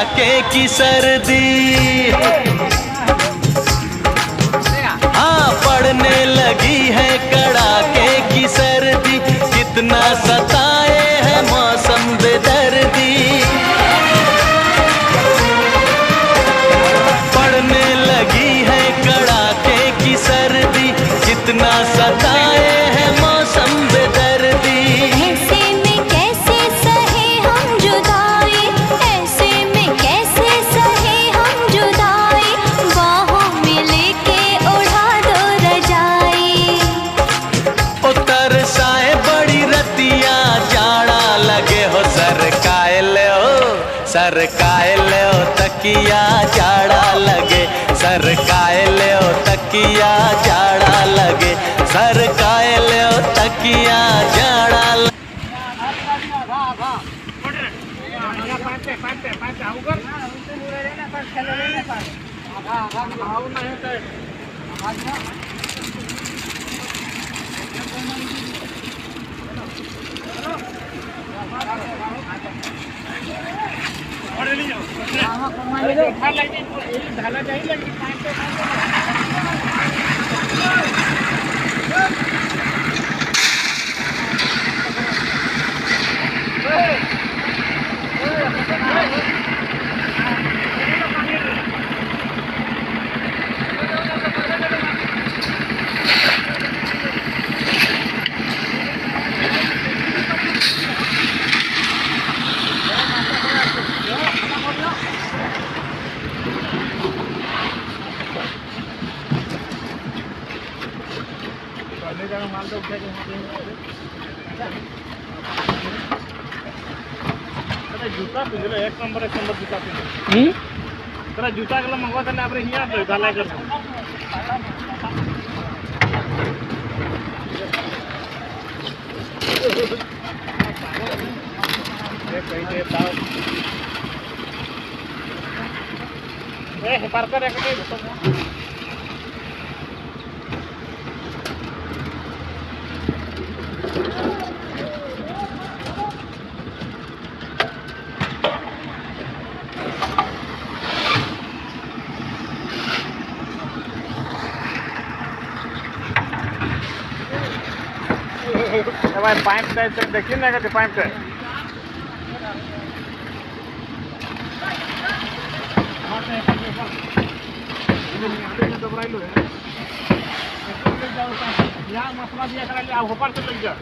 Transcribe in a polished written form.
कड़ाके की सर्दी, हाँ पड़ने लगी है कड़ाके की सर्दी। कितना सताए है मौसम बेदर्दी, पड़ने लगी है कड़ाके की सर्दी। कितना सताए है मौसम बेदर्दी। ऐसे में कैसे सहे हम जुदाई, ऐसे में कैसे सहे हम जुदाई। बाहों में लेके उड़ा दो रजाई। ओ तरसाए बड़ी रतिया जाड़ा लगे हो, सरकाए ले हो, सरकाए ले हो तकिया जाड़ा लगे, सरकाए ले हो तकिया जाड़ा लगे, सरकाए ले हो तकिया जाड़ा लगे। जूता पिंजले एक नंबर जूता पिंजले तेरा जूता के मंगवा था आपने यहाँ ढलाई कर पार्कर पाइप टाइप देखिए ना कहते पाइप टाइप मसला दिया करा आप ऊपर से लग जा।